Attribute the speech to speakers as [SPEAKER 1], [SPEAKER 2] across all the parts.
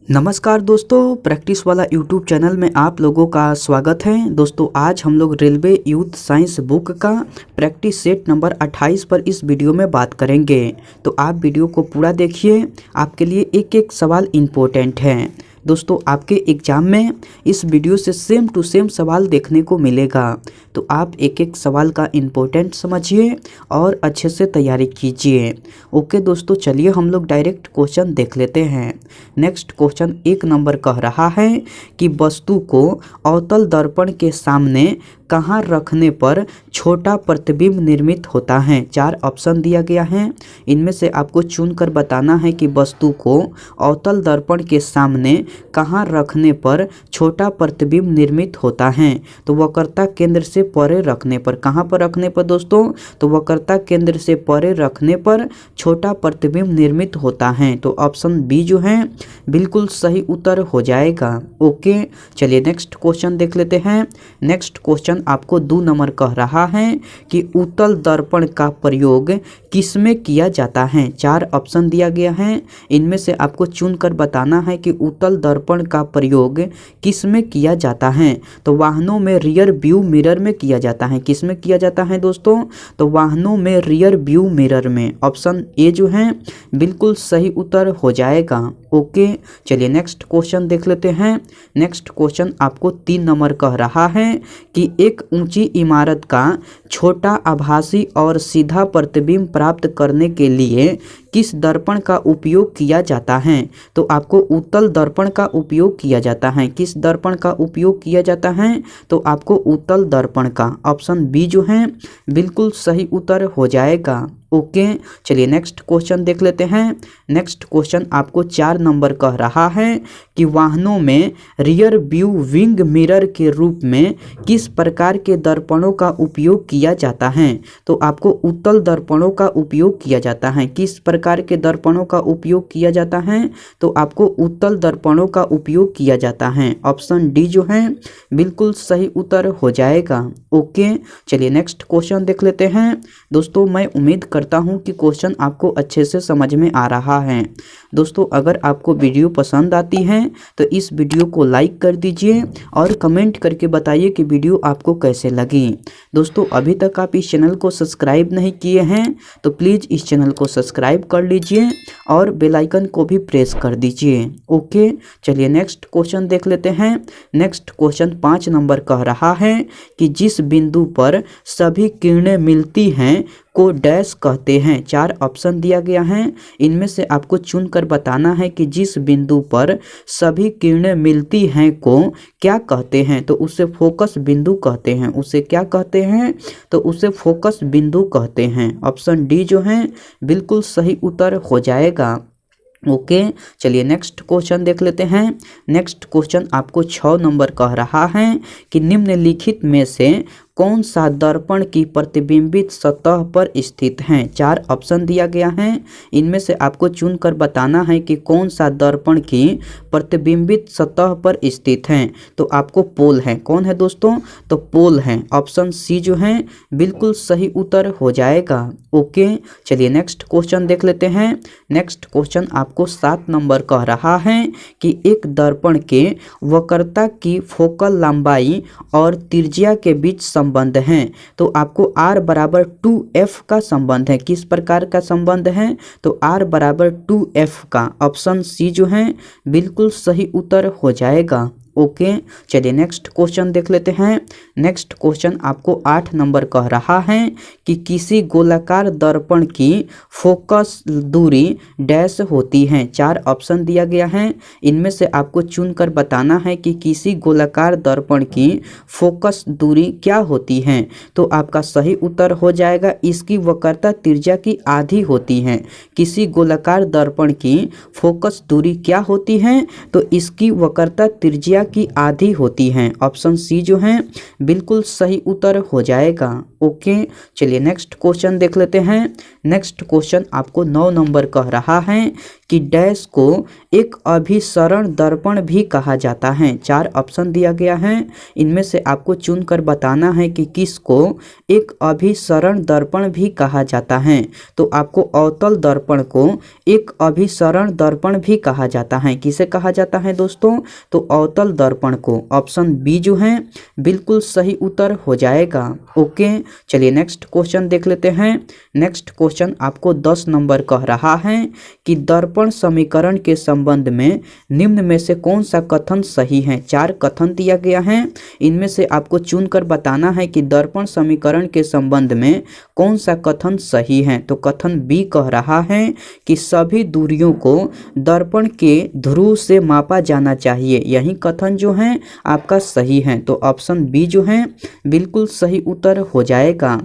[SPEAKER 1] नमस्कार दोस्तों, प्रैक्टिस वाला यूट्यूब चैनल में आप लोगों का स्वागत है। दोस्तों आज हम लोग रेलवे यूथ साइंस बुक का प्रैक्टिस सेट नंबर 28 पर इस वीडियो में बात करेंगे। तो आप वीडियो को पूरा देखिए, आपके लिए एक एक सवाल इम्पोर्टेंट है। दोस्तों आपके एग्जाम में इस वीडियो से सेम टू सेम सवाल देखने को मिलेगा, तो आप एक एक सवाल का इम्पोर्टेंट समझिए और अच्छे से तैयारी कीजिए। ओके दोस्तों, चलिए हम लोग डायरेक्ट क्वेश्चन देख लेते हैं। नेक्स्ट क्वेश्चन 1 नंबर कह रहा है कि वस्तु को अवतल दर्पण के सामने कहाँ रखने पर छोटा प्रतिबिंब निर्मित होता है। 4 ऑप्शन दिया गया है, इनमें से आपको चुनकर बताना है कि वस्तु को अवतल दर्पण के सामने कहाँ रखने पर छोटा प्रतिबिंब निर्मित होता है। तो वक्रता केंद्र से परे रखने पर, कहाँ पर रखने पर दोस्तों, तो वक्रता केंद्र से परे रखने पर छोटा प्रतिबिंब निर्मित होता है। तो ऑप्शन बी जो है बिल्कुल सही उत्तर हो जाएगा। ओके चलिए नेक्स्ट क्वेश्चन देख लेते हैं। नेक्स्ट क्वेश्चन आपको 2 नंबर कह रहा है कि उत्तल दर्पण का प्रयोग किसमें किया जाता है। 4 ऑप्शन दिया गया है, इनमें से आपको चुनकर बताना है कि उत्तल दर्पण का प्रयोग किसमें किया जाता है। तो वाहनों में रियर व्यू मिरर में किया जाता है। किसमें किया जाता है दोस्तों, तो वाहनों में रियर व्यू मिरर में। ऑप्शन ए जो है बिल्कुल सही उत्तर हो जाएगा। ओके चलिए नेक्स्ट क्वेश्चन देख लेते हैं। नेक्स्ट क्वेश्चन आपको 3 नंबर कह रहा है कि एक ऊंची इमारत का छोटा आभासी और सीधा प्रतिबिंब प्राप्त करने के लिए किस दर्पण का उपयोग किया जाता है। तो आपको उत्तल दर्पण का उपयोग किया जाता है। किस दर्पण का उपयोग किया जाता है, तो आपको उत्तल दर्पण का। ऑप्शन बी जो है बिल्कुल सही उत्तर हो जाएगा। ओके चलिए नेक्स्ट क्वेश्चन देख लेते हैं। नेक्स्ट क्वेश्चन आपको 4 नंबर कह रहा है कि वाहनों में रियर व्यू विंग मिरर के रूप में किस प्रकार के दर्पणों का उपयोग किया जाता है। तो आपको उत्तल दर्पणों का उपयोग किया जाता है। किस प्रकार के दर्पणों का उपयोग किया जाता है, तो आपको उत्तल दर्पणों का उपयोग किया जाता है। ऑप्शन डी जो है बिल्कुल सही उत्तर हो जाएगा। ओके चलिए नेक्स्ट क्वेश्चन देख लेते हैं। दोस्तों मैं उम्मीद करता हूं कि क्वेश्चन आपको अच्छे से समझ में आ रहा है। दोस्तों अगर आपको वीडियो पसंद आती है तो इस वीडियो को लाइक कर दीजिए और कमेंट करके बताइए कि वीडियो आपको कैसे लगी। दोस्तों अभी तक आप इस चैनल को सब्सक्राइब नहीं किए हैं तो प्लीज़ इस चैनल को सब्सक्राइब कर लीजिए और बेल आइकन को भी प्रेस कर दीजिए। ओके चलिए नेक्स्ट क्वेश्चन देख लेते हैं। नेक्स्ट क्वेश्चन 5 नंबर कह रहा है कि जिस बिंदु पर सभी किरणें मिलती हैं को डैश कहते हैं। 4 ऑप्शन दिया गया है, इनमें से आपको चुनकर बताना है कि जिस बिंदु पर सभी किरणें मिलती हैं को क्या कहते हैं। तो उसे फोकस बिंदु कहते हैं। उसे क्या कहते हैं, तो उसे फोकस बिंदु कहते हैं। ऑप्शन डी जो है बिल्कुल सही उत्तर हो जाएगा। ओके चलिए नेक्स्ट क्वेश्चन देख लेते हैं। नेक्स्ट क्वेश्चन आपको 6 नंबर कह रहा है कि निम्नलिखित में से कौन सा दर्पण की प्रतिबिंबित सतह पर स्थित है। 4 ऑप्शन दिया गया है, इनमें से आपको चुनकर बताना है कि कौन सा दर्पण की प्रतिबिंबित सतह पर स्थित है। तो आपको पोल है। कौन है दोस्तों, तो पोल है। ऑप्शन सी जो है बिल्कुल सही उत्तर हो जाएगा। ओके चलिए नेक्स्ट क्वेश्चन देख लेते हैं। नेक्स्ट क्वेश्चन आपको 7 नंबर कह रहा है कि एक दर्पण के वक्रता की फोकल लंबाई और त्रिज्या के बीच संबंध है। तो आपको r बराबर 2f का संबंध है। किस प्रकार का संबंध है, तो r बराबर 2f का। ऑप्शन सी जो है बिल्कुल सही उत्तर हो जाएगा। ओके चलिए नेक्स्ट क्वेश्चन देख लेते हैं। नेक्स्ट क्वेश्चन आपको 8 नंबर कह रहा है कि किसी गोलाकार दर्पण की फोकस दूरी डैश होती है। 4 ऑप्शन दिया गया है, इनमें से आपको चुनकर बताना है कि किसी गोलाकार दर्पण की फोकस दूरी क्या होती है। तो आपका सही उत्तर हो जाएगा इसकी वक्रता त्रिज्या की आधी होती है। किसी गोलाकार दर्पण की फोकस दूरी क्या होती है, तो इसकी वक्रता त्रिज्या की आधी होती है। ऑप्शन सी जो है बिल्कुल सही उत्तर हो जाएगा। ओके चलिए नेक्स्ट क्वेश्चन देख लेते हैं। नेक्स्ट क्वेश्चन आपको 9 नंबर कह रहा है कि डैश को एक अभिसरण दर्पण भी कहा जाता है। 4 ऑप्शन दिया गया है, इनमें से आपको चुनकर बताना है कि किसको एक अभिसरण दर्पण भी कहा जाता है। तो आपको अवतल दर्पण को एक अभिसरण दर्पण भी कहा जाता है। किसे कहा जाता है दोस्तों? तो अवतल दर्पण को। ऑप्शन बी जो है बिल्कुल सही उत्तर हो जाएगा। ओके, चलिए नेक्स्ट क्वेश्चन देख लेते हैं। नेक्स्ट क्वेश्चन आपको 10 नंबर कह रहा है कि दर्पण समीकरण के संबंध में निम्न में से कौन सा कथन सही है। 4 कथन दिया गया है, इनमें से आपको चुनकर बताना है कि दर्पण समीकरण के संबंध में कौन सा कथन सही है। तो कथन बी कह रहा है कि सभी दूरियों को दर्पण के ध्रुव से मापा जाना चाहिए। यही कथन जो है आपका सही है। तो ऑप्शन बी जो है बिल्कुल सही उत्तर हो जाएगा।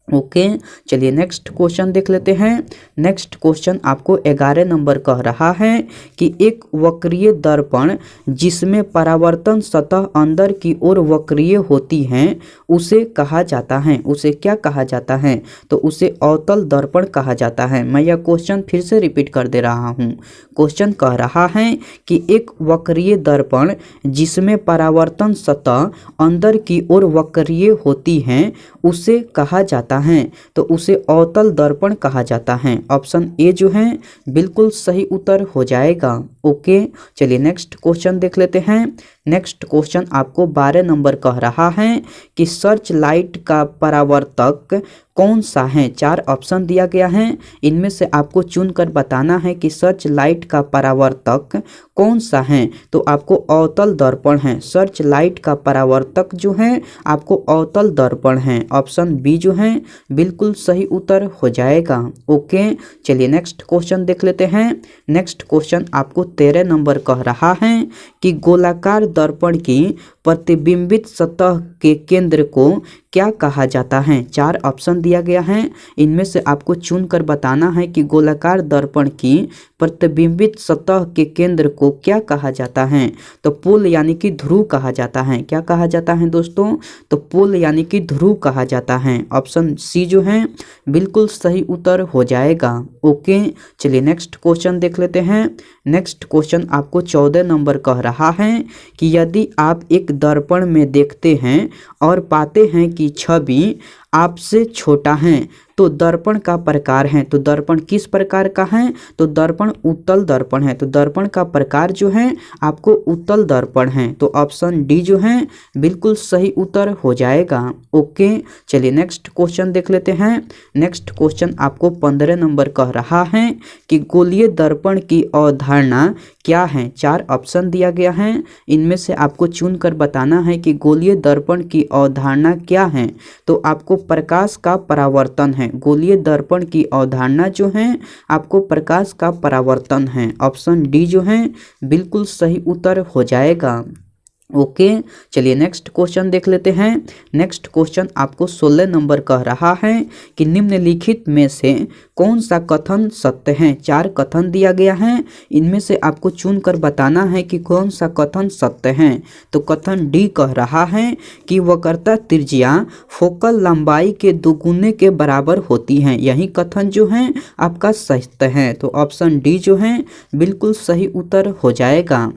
[SPEAKER 1] ओके, चलिए नेक्स्ट क्वेश्चन देख लेते हैं। नेक्स्ट क्वेश्चन आपको 11 नंबर कह रहा है कि एक वक्रीय दर्पण जिसमें परावर्तन सतह अंदर की ओर वक्रीय होती है उसे कहा जाता है। उसे क्या कहा जाता है? तो उसे अवतल दर्पण कहा जाता है। मैं यह क्वेश्चन फिर से रिपीट कर दे रहा हूँ। क्वेश्चन कह रहा है कि एक वक्रीय दर्पण जिसमें परावर्तन सतह अंदर की ओर वक्रीय होती है उसे कहा जाता है। तो उसे अवतल दर्पण कहा जाता है। ऑप्शन ए जो है बिल्कुल सही उत्तर हो जाएगा। ओके, चलिए नेक्स्ट क्वेश्चन देख लेते हैं। नेक्स्ट क्वेश्चन आपको 12 नंबर कह रहा है कि सर्च लाइट का परावर्तक कौन सा है। 4 ऑप्शन दिया गया है, इनमें से आपको चुनकर बताना है कि सर्च लाइट का परावर्तक कौन सा है। तो आपको अवतल दर्पण है। सर्च लाइट का परावर्तक जो है आपको अवतल दर्पण है। ऑप्शन बी जो है बिल्कुल सही उत्तर हो जाएगा। ओके, चलिए नेक्स्ट क्वेश्चन देख लेते हैं। नेक्स्ट क्वेश्चन आपको 13 नंबर कह रहा है कि गोलाकार दर्पण की प्रतिबिंबित सतह के केंद्र को क्या कहा जाता है। 4 ऑप्शन दिया गया है, इनमें से आपको चुनकर बताना है कि गोलाकार दर्पण की प्रतिबिंबित सतह के केंद्र को क्या कहा जाता है। तो पोल यानी कि ध्रुव कहा जाता है। क्या कहा जाता है दोस्तों? तो पोल यानी कि ध्रुव कहा जाता है। ऑप्शन सी जो है बिल्कुल सही उत्तर हो जाएगा। ओके, चलिए नेक्स्ट क्वेश्चन देख लेते हैं। नेक्स्ट क्वेश्चन आपको 14 नंबर कह रहा है कि यदि आप एक दर्पण में देखते हैं और पाते हैं कि छवि आपसे छोटा है तो दर्पण का प्रकार है। तो दर्पण किस प्रकार का है? तो दर्पण उत्तल दर्पण है। तो दर्पण का प्रकार जो है आपको उत्तल दर्पण है। तो ऑप्शन डी जो है बिल्कुल सही उत्तर हो जाएगा। ओके, चलिए नेक्स्ट क्वेश्चन देख लेते हैं। नेक्स्ट क्वेश्चन आपको 15 नंबर कह रहा है कि गोलीय दर्पण की अवधारणा क्या है। 4 ऑप्शन दिया गया है, इनमें से आपको चुनकर बताना है कि गोलीय दर्पण की अवधारणा क्या है। तो आपको प्रकाश का परावर्तन है। गोलीय दर्पण की अवधारणा जो है आपको प्रकाश का परावर्तन है। ऑप्शन डी जो है बिल्कुल सही उत्तर हो जाएगा। ओके, चलिए नेक्स्ट क्वेश्चन देख लेते हैं। नेक्स्ट क्वेश्चन आपको 16 नंबर कह रहा है कि निम्नलिखित में से कौन सा कथन सत्य है। 4 कथन दिया गया है, इनमें से आपको चुनकर बताना है कि कौन सा कथन सत्य है। तो कथन डी कह रहा है कि वक्रता त्रिज्या फोकल लंबाई के दोगुने के बराबर होती है। यही कथन जो है आपका सत्य है। तो ऑप्शन डी जो है बिल्कुल सही उत्तर हो जाएगा।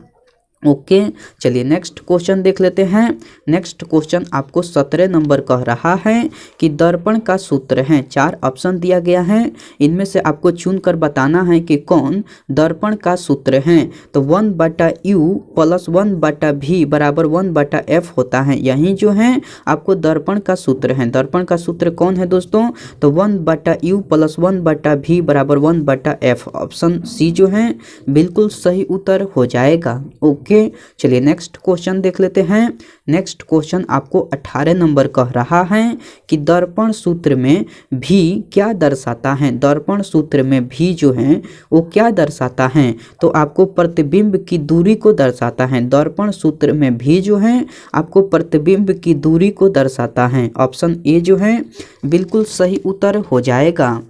[SPEAKER 1] ओके, चलिए नेक्स्ट क्वेश्चन देख लेते हैं। नेक्स्ट क्वेश्चन आपको 17 नंबर कह रहा है कि दर्पण का सूत्र है। 4 ऑप्शन दिया गया है, इनमें से आपको चुनकर बताना है कि कौन दर्पण का सूत्र है। तो 1/u + 1/v = 1/f होता है। यही जो है आपको दर्पण का सूत्र है। दर्पण का सूत्र कौन है दोस्तों? तो 1/u + 1/v = 1/f। Option C जो है बिल्कुल सही उत्तर हो जाएगा। ओके, चलिए नेक्स्ट क्वेश्चन देख लेते हैं। नेक्स्ट क्वेश्चन आपको 18 नंबर कह रहा है कि दर्पण सूत्र में भी क्या दर्शाता है। दर्पण सूत्र में भी जो है वो क्या दर्शाता है? तो आपको प्रतिबिंब की दूरी को दर्शाता है। दर्पण सूत्र में भी जो है आपको प्रतिबिंब की दूरी को दर्शाता है। ऑप्शन ए जो है बिल्कुल सही उत्तर हो जाएगा।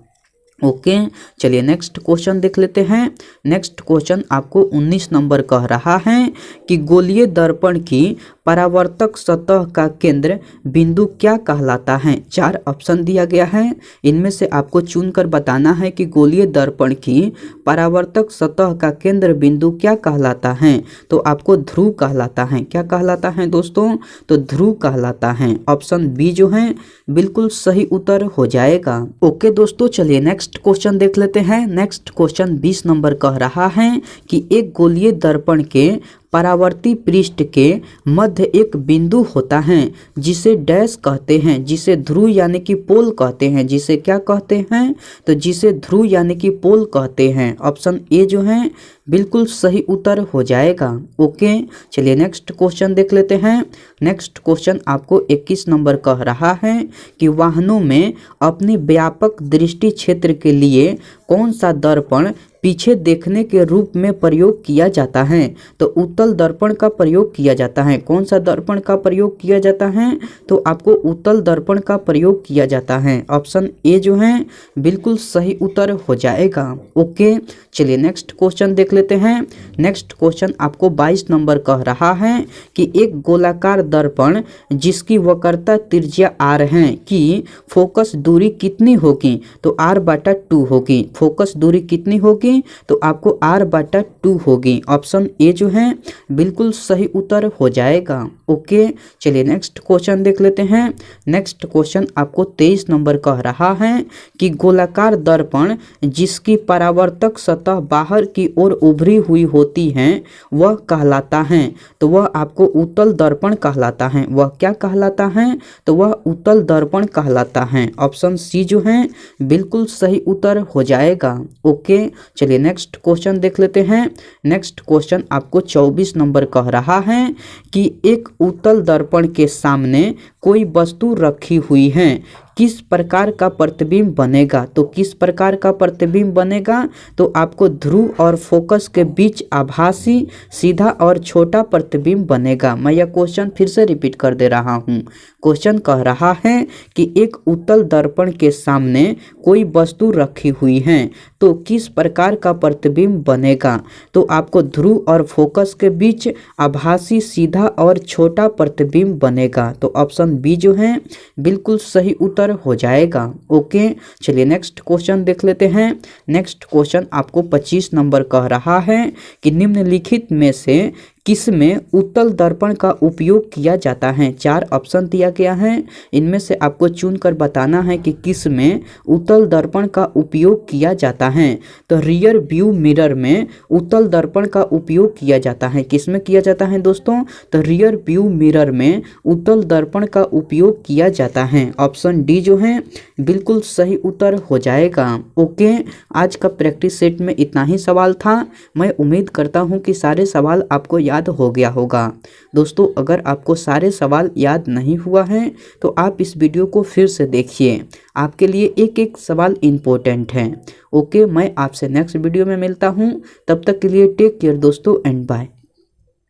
[SPEAKER 1] ओके, चलिए नेक्स्ट क्वेश्चन देख लेते हैं। नेक्स्ट क्वेश्चन आपको 19 नंबर कह रहा है कि गोलीय दर्पण की परावर्तक सतह का केंद्र बिंदु क्या कहलाता है। 4 ऑप्शन दिया गया है, इनमें से आपको चुनकर बताना है कि गोलीय दर्पण की परावर्तक सतह का केंद्र बिंदु क्या कहलाता है। तो आपको ध्रुव कहलाता है। क्या कहलाता है दोस्तों? तो ध्रुव कहलाता है। ऑप्शन बी जो है बिल्कुल सही उत्तर हो जाएगा। ओके दोस्तों, चलिए नेक्स्ट क्वेश्चन देख लेते हैं। नेक्स्ट क्वेश्चन 20 नंबर कह रहा है कि एक गोलीय दर्पण के परावर्ती पृष्ठ के मध्य एक बिंदु होता है जिसे डैश कहते हैं, जिसे ध्रुव यानी कि पोल कहते हैं। जिसे क्या कहते हैं? तो जिसे ध्रुव यानी कि पोल कहते हैं। ऑप्शन ए जो है बिल्कुल सही उत्तर हो जाएगा। ओके, चलिए नेक्स्ट क्वेश्चन देख लेते हैं। नेक्स्ट क्वेश्चन आपको 21 नंबर कह रहा है कि वाहनों में अपनी व्यापक दृष्टि क्षेत्र के लिए कौन सा दर्पण पीछे देखने के रूप में प्रयोग किया जाता है। तो उत्तल दर्पण का प्रयोग किया जाता है। कौन सा दर्पण का प्रयोग किया जाता है? तो आपको उत्तल दर्पण का प्रयोग किया जाता है। ऑप्शन ए जो है बिल्कुल सही उत्तर हो जाएगा। ओके, चलिए नेक्स्ट क्वेश्चन देख लेते हैं। नेक्स्ट क्वेश्चन आपको 22 नंबर कह रहा है कि एक गोलाकार दर्पण जिसकी वक्रता त्रिज्या r है कि फोकस दूरी कितनी होगी। तो r/2 होगी। फोकस दूरी कितनी होगी? तो आपको r/2 होगी। ऑप्शन ए जो है बिल्कुल सही उत्तर हो जाएगा। ओके, चलिए नेक्स्ट क्वेश्चन देख लेते हैं। नेक्स्ट क्वेश्चन आपको 23 नंबर कह रहा है कि गोलाकार दर्पण जिसकी परावर्तक सतह बाहर की ओर उभरी हुई होती है वह कहलाता है। तो वह आपको उत्तल दर्पण कहलाता है। वह क्या कहलाता है? तो वह उत्तल दर्पण कहलाता है। ऑप्शन सी जो है बिल्कुल सही उत्तर हो जाएगा। ओके, चलिए नेक्स्ट क्वेश्चन देख लेते हैं। नेक्स्ट क्वेश्चन आपको 24 नंबर कह रहा है कि एक उत्तल दर्पण के सामने कोई वस्तु रखी हुई है, किस प्रकार का प्रतिबिंब बनेगा। तो किस प्रकार का प्रतिबिंब बनेगा? तो आपको ध्रुव और फोकस के बीच आभासी सीधा और छोटा प्रतिबिंब बनेगा। मैं यह क्वेश्चन फिर से रिपीट कर दे रहा हूँ। क्वेश्चन कह रहा है कि एक उत्तल दर्पण के सामने कोई वस्तु रखी हुई है तो किस प्रकार का प्रतिबिंब बनेगा। तो आपको ध्रुव और फोकस के बीच आभासी सीधा और छोटा प्रतिबिंब बनेगा। तो ऑप्शन बी जो है बिल्कुल सही उत्तर हो जाएगा। ओके, चलिए नेक्स्ट क्वेश्चन देख लेते हैं। नेक्स्ट क्वेश्चन आपको 25 नंबर कह रहा है कि निम्नलिखित में से किसमें उत्तल दर्पण का उपयोग किया जाता है। 4 ऑप्शन दिया गया है, इनमें से आपको चुनकर बताना है कि किसमें उत्तल दर्पण का उपयोग किया जाता है। तो रियर व्यू मिरर में उत्तल दर्पण का उपयोग किया जाता है। किसमें किया जाता है दोस्तों? तो रियर व्यू मिरर में उत्तल दर्पण का उपयोग किया जाता है। ऑप्शन डी जो है बिल्कुल सही उत्तर हो जाएगा। ओके, आज का प्रैक्टिस सेट में इतना ही सवाल था। मैं उम्मीद करता हूँ कि सारे सवाल आपको याद हो गया होगा। दोस्तों, अगर आपको सारे सवाल याद नहीं हुआ है तो आप इस वीडियो को फिर से देखिए। आपके लिए एक एक सवाल इम्पोर्टेंट है। ओके, मैं आपसे नेक्स्ट वीडियो में मिलता हूँ। तब तक के लिए टेक केयर दोस्तों एंड बाय।